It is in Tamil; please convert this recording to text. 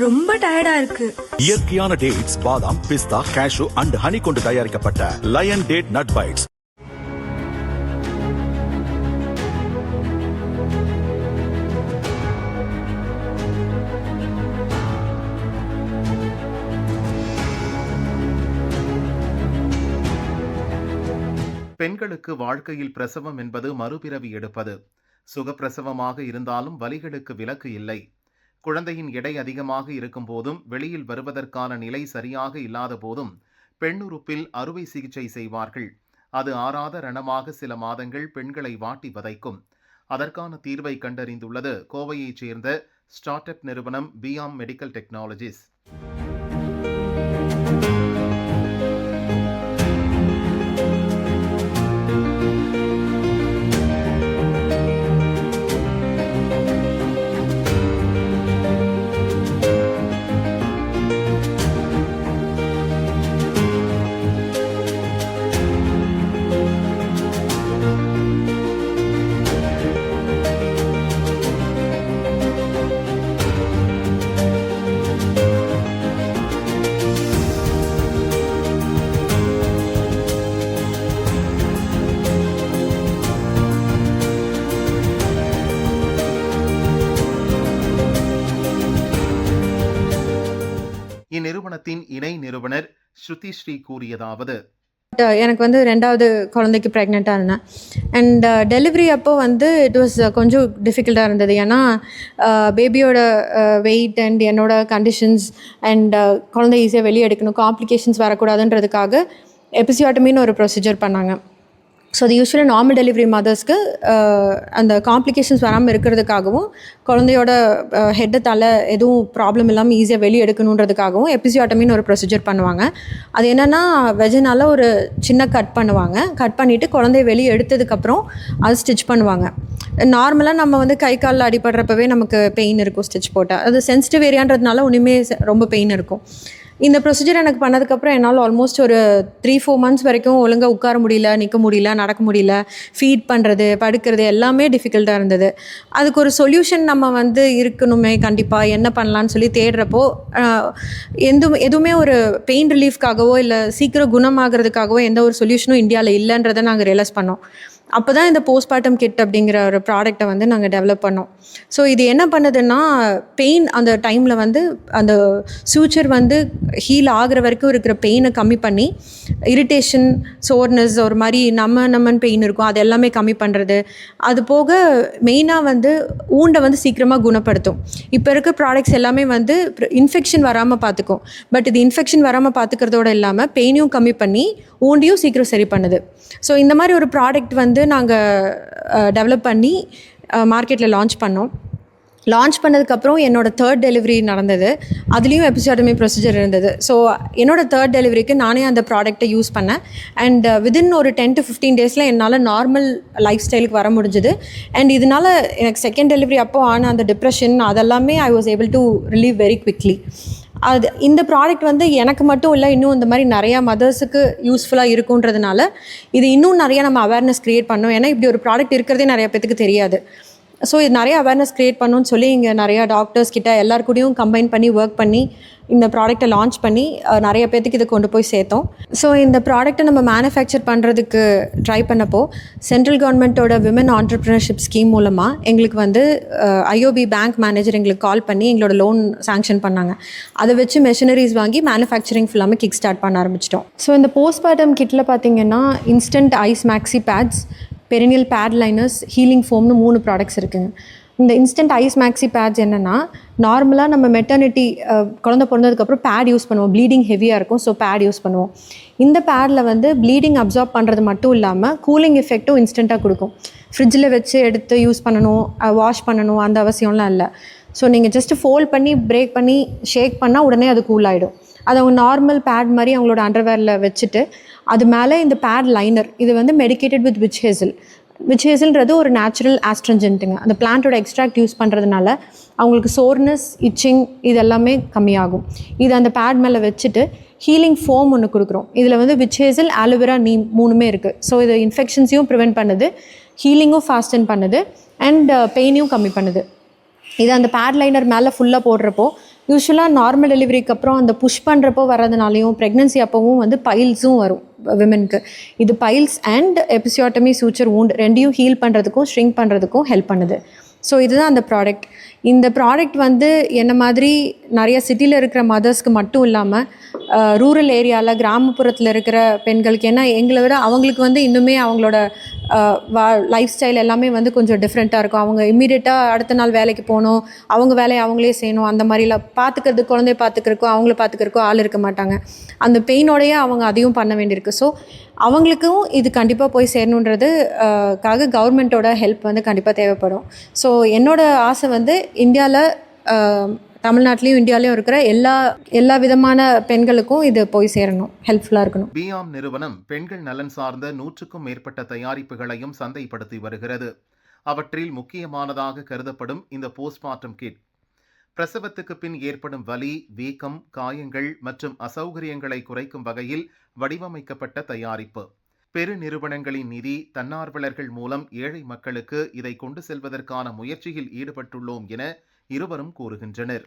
ரொம்ப டயர்டா இருக்கு. இயற்கையான டேட்ஸ், பாதாம், பிஸ்தா, கேஷ்யூ அண்ட் ஹனி கொண்டு தயாரிக்கப்பட்ட லயன் டேட் நட் பைட்ஸ். பெண்களுக்கு வாழ்க்கையில் பிரசவம் என்பது மறுபிறவி எடுப்பது. சுகப்பிரசவமாக இருந்தாலும் வலிகளுக்கு விலக்கு இல்லை. குழந்தையின் எடை அதிகமாக இருக்கும் போதும், வெளியில் வருவதற்கான நிலை சரியாக இல்லாத போதும் பெண்ணுறுப்பில் அறுவை சிகிச்சை செய்வார்கள். அது ஆறாத ரணமாக சில மாதங்கள் பெண்களை வாட்டி வதைக்கும். அதற்கான தீர்வை கண்டறிந்துள்ளது கோவையைச் சேர்ந்த ஸ்டார்ட் அப் நிறுவனம் பியாம் மெடிக்கல் டெக்னாலஜிஸ். இந்நிறுவனத்தின் இணை நிறுவனர் ஸ்ருதி ஸ்ரீ கூறியதாவது: எனக்கு வந்து 2வது குழந்தைக்கு ப்ரெக்னெண்ட்டாக இருந்தேன். அண்ட் டெலிவரி அப்போ வந்து இட் வாஸ் கொஞ்சம் டிஃபிகல்ட்டாக இருந்தது. ஏன்னா பேபியோட வெயிட் அண்ட் என்னோட கண்டிஷன்ஸ் அண்ட் குழந்தை ஈஸியாக வெளியே எடுக்கணும், காம்ப்ளிகேஷன்ஸ் வரக்கூடாதுன்றதுக்காக எபிசியோட்டமின்னு ஒரு ப்ரொசீஜர் பண்ணாங்க. ஸோ அது யூஸ்வலாக நார்மல் டெலிவரி மதர்ஸ்க்கு அந்த காம்ப்ளிகேஷன்ஸ் வராமல் இருக்கிறதுக்காகவும், குழந்தையோட ஹெட்டை தலை எதுவும் ப்ராப்ளம் இல்லாமல் ஈஸியாக வெளியே எடுக்கணுன்றதுக்காகவும் எபிசியோட்டமின்னு ஒரு ப்ரொசீஜர் பண்ணுவாங்க. அது என்னென்னா, வெஜினால ஒரு சின்ன கட் பண்ணுவாங்க. கட் பண்ணிவிட்டு குழந்தைய வெளியே எடுத்ததுக்கப்புறம் அது ஸ்டிச் பண்ணுவாங்க. நார்மலாக நம்ம வந்து கை காலில் அடிபடுறப்பவே நமக்கு பெயின் இருக்கும் ஸ்டிச் போட்டால். அது சென்சிட்டிவ் ஏரியான்றதுனால ஒன்றுமே ரொம்ப பெயின் இருக்கும். இந்த ப்ரொசீஜர் எனக்கு பண்ணதுக்கப்புறம் என்னால் ஆல்மோஸ்ட் ஒரு 3-4 months வரைக்கும் ஒழுங்காக உட்கார முடியல, நிற்க முடியல, நடக்க முடியல. ஃபீட் பண்ணுறது, படுக்கிறது எல்லாமே டிஃபிகல்ட்டாக இருந்தது. அதுக்கு ஒரு சொல்யூஷன் நம்ம வந்து இருக்கணுமே கண்டிப்பாக, என்ன பண்ணலான்னு சொல்லி தேடுறப்போ எதுவுமே ஒரு பெயின் ரிலீஃப்காகவோ இல்லை சீக்கிரம் குணமாகிறதுக்காகவோ எந்த ஒரு சொல்யூஷனும் இந்தியாவில் இல்லைன்றதை நாங்கள் ரியலைஸ் பண்ணோம். அப்போ தான் இந்த போஸ்ட்மார்ட்டம் கிட் அப்படிங்கிற ஒரு ப்ராடக்டை வந்து நாங்கள் டெவலப் பண்ணோம். ஸோ இது என்ன பண்ணுதுன்னா, பெயின் அந்த டைமில் வந்து அந்த சூச்சர் வந்து ஹீல் ஆகிற வரைக்கும் இருக்கிற பெயினை கம்மி பண்ணி, இரிட்டேஷன், சோர்னஸ், ஒரு மாதிரி நம்மன் பெயின் இருக்கும், அது எல்லாமே கம்மி பண்ணுறது. அது போக மெயினாக வந்து ஊண்டை வந்து சீக்கிரமாக குணப்படுத்தும். இப்போ இருக்க ப்ராடக்ட்ஸ் எல்லாமே வந்து இன்ஃபெக்ஷன் வராமல் பார்த்துக்கும். பட் இது இன்ஃபெக்ஷன் வராமல் பார்த்துக்கிறதோடு இல்லாமல் பெயினையும் கம்மி பண்ணி ஊண்டையும் சீக்கிரம் சரி பண்ணுது. ஸோ இந்த மாதிரி ஒரு ப்ராடக்ட் வந்து நாங்கள் டெவலப் பண்ணி மார்க்கெட்டில் லான்ச் பண்ணோம். லான்ச் பண்ணதுக்கப்புறம் என்னோடய 3rd டெலிவரி நடந்தது. அதுலேயும் எபிசியோட்டமி ப்ரொசீஜர் இருந்தது. ஸோ என்னோடய 3rd டெலிவரிக்கு நானே அந்த ப்ராடக்ட்டை யூஸ் பண்ணேன். அண்ட் வித்தின் ஒரு 10 to 15 days என்னால் நார்மல் லைஃப் ஸ்டைலுக்கு வர முடிஞ்சுது. அண்ட் இதனால் எனக்கு 2nd டெலிவரி அப்போ ஆன அந்த டிப்ரெஷன் அதெல்லாமே I was able to relieve very quickly. இந்த ப்ராடக்ட் வந்து எனக்கு மட்டும் இல்லை, இன்னும் இந்த மாதிரி நிறையா மதர்ஸுக்கு யூஸ்ஃபுல்லாக இருக்குன்றதுனால இது இன்னும் நிறையா நம்ம அவேர்னஸ் க்ரியேட் பண்ணோம். ஏன்னா இப்படி ஒரு ப்ராடக்ட் இருக்கிறதே நிறையா பேத்துக்கு தெரியாது. ஸோ இது நிறைய அவேர்னஸ் க்ரியேட் பண்ணணும்னு சொல்லி இங்கே நிறையா டாக்டர்ஸ் கிட்ட எல்லாருக்கூடையும் கம்பைன் பண்ணி ஒர்க் பண்ணி இந்த ப்ராடக்ட்டை லான்ச் பண்ணி நிறைய பேத்துக்கு இதை கொண்டு போய் சேர்த்தோம். ஸோ இந்த ப்ராடக்ட்டை நம்ம மேனுஃபேக்சர் பண்ணுறதுக்கு ட்ரை பண்ணப்போ சென்ட்ரல் கவர்மெண்ட்டோட விமன் ஆண்டர்ப்ரினர்ஷிப் ஸ்கீம் மூலமாக எங்களுக்கு வந்து IOB பேங்க் மேனேஜர் எங்களுக்கு கால் பண்ணி எங்களோட லோன் சாங்ஷன் பண்ணாங்க. அதை வச்சு மெஷினரிஸ் வாங்கி மேனுஃபேக்சரிங் ஃபுல்லாமே கிக் ஸ்டார்ட் பண்ண ஆரம்பிச்சிட்டோம். ஸோ இந்த போஸ்ட்மார்ட்டம் கிட்டில் பார்த்திங்கன்னா instant ice maxi pads, perineal pad liners, healing ஃபோம்னு 3 ப்ராடக்ட்ஸ் இருக்குங்க. இந்த இன்ஸ்டன்ட் ஐஸ் மேக்ஸி பேட்ஸ் என்னென்னா, நார்மலாக நம்ம மெட்டர்னிட்டி குழந்தை பிறந்ததுக்கப்புறம் பேட் யூஸ் பண்ணுவோம், ப்ளீடிங் ஹெவியாக இருக்கும், ஸோ பேட் யூஸ் பண்ணுவோம். இந்த பேடில் வந்து ப்ளீடிங் அப்சார்ப் பண்ணுறது மட்டும் இல்லாமல் கூலிங் எஃபெக்ட்டும் இன்ஸ்டண்ட்டாக கொடுக்கும். ஃப்ரிட்ஜில் வச்சு எடுத்து யூஸ் பண்ணணும், வாஷ் பண்ணணும் அந்த அவசியம்லாம் இல்லை. ஸோ நீங்கள் ஜஸ்ட்டு ஃபோல்ட் பண்ணி பிரேக் பண்ணி ஷேக் பண்ணால் உடனே அது கூல் ஆகிடும். அதை அவங்க நார்மல் பேட் மாதிரி அவங்களோட அண்டர்வேரில் வச்சுட்டு அது மேலே இந்த பேட் லைனர், இது வந்து medicated with witch hazel. Witch ஹேசில்ன்றது ஒரு நேச்சுரல் ஆஸ்ட்ரஞ்சன்ட்டுங்க. அந்த பிளான்ட்டோட எக்ஸ்ட்ராக்ட் யூஸ் பண்ணுறதுனால அவங்களுக்கு சோர்னஸ், இச்சிங் இது எல்லாமே கம்மியாகும். இது அந்த பேட் மேலே வச்சுட்டு ஹீலிங் ஃபோம் ஒன்று கொடுக்குறோம். இதில் வந்து விச் ஹேசில், ஆலோவேரா, நீம் 3மே இருக்குது. ஸோ இது இன்ஃபெக்ஷன்ஸையும் ப்ரிவெண்ட் பண்ணுது, ஹீலிங்கும் ஃபாஸ்டன் பண்ணுது, அண்ட் பெயினையும் கம்மி பண்ணுது. இது அந்த பேட் லைனர் மேலே ஃபுல்லாக போடுறப்போ யூஸ்வலாக நார்மல் டெலிவரிக்கு அப்புறம் அந்த புஷ் பண்ணுறப்போ வர்றதுனாலையும் ப்ரெக்னன்சி அப்போவும் வந்து பைல்ஸும் வரும் விமென்க்கு. இது piles and episiotomy suture wound ரெண்டையும் ஹீல் பண்ணுறதுக்கும் ஷ்ரிங்க் பண்ணுறதுக்கும் ஹெல்ப் பண்ணுது. ஸோ இதுதான் அந்த ப்ராடக்ட். இந்த ப்ராடக்ட் வந்து என்ன மாதிரி நிறைய சிட்டியில் இருக்கிற மதர்ஸ்க்கு மட்டும் இல்லாமல் ரூரல் ஏரியாவில் கிராமப்புறத்தில் இருக்கிற பெண்களுக்கு, ஏன்னா எங்களை விட அவங்களுக்கு வந்து இன்னுமே அவங்களோட லைஃப் ஸ்டைல் எல்லாமே வந்து கொஞ்சம் டிஃப்ரெண்ட்டாக இருக்கும். அவங்க இம்மீடியட்டாக அடுத்த நாள் வேலைக்கு போகணும், அவங்க வேலையை அவங்களே செய்யணும், அந்த மாதிரிலாம் பார்த்துக்கிறது, குழந்தைய பார்த்துக்கிறக்கோ அவங்கள பார்த்துக்கிறக்கோ ஆள் இருக்க மாட்டாங்க. அந்த பெயினோடையே அவங்க அதையும் பண்ண வேண்டியிருக்கு. ஸோ அவங்களுக்கும் இது கண்டிப்பாக போய் சேரணுன்றது காக கவர்மெண்ட்டோட ஹெல்ப் வந்து கண்டிப்பாக தேவைப்படும். ஸோ என்னோடய ஆசை வந்து இந்தியாவில், தமிழ்நாட்டிலையும் இந்தியாவிலையும் இருக்கிற எல்லா விதமான பெண்களுக்கும் இது போய் சேரணும், ஹெல்ப்ஃபுல்லாக இருக்கணும். பியாம் நிறுவனம் பெண்கள் நலன் சார்ந்த 100க்கும் மேற்பட்ட தயாரிப்புகளையும் சந்தைப்படுத்தி வருகிறது. அவற்றில் முக்கியமானதாக கருதப்படும் இந்த போஸ்ட்மார்ட்டம் கிட் பிரசவத்துக்கு பின் ஏற்படும் வலி, வீக்கம், காயங்கள் மற்றும் அசௌகரியங்களை குறைக்கும் வகையில் வடிவமைக்கப்பட்ட தயாரிப்பு. பெருநிறுவனங்களின் நிதி, தன்னார்வலர்கள் மூலம் ஏழை மக்களுக்கு இதை கொண்டு செல்வதற்கான முயற்சியில் ஈடுபட்டுள்ளோம் என இருவரும் கூறுகின்றனர்.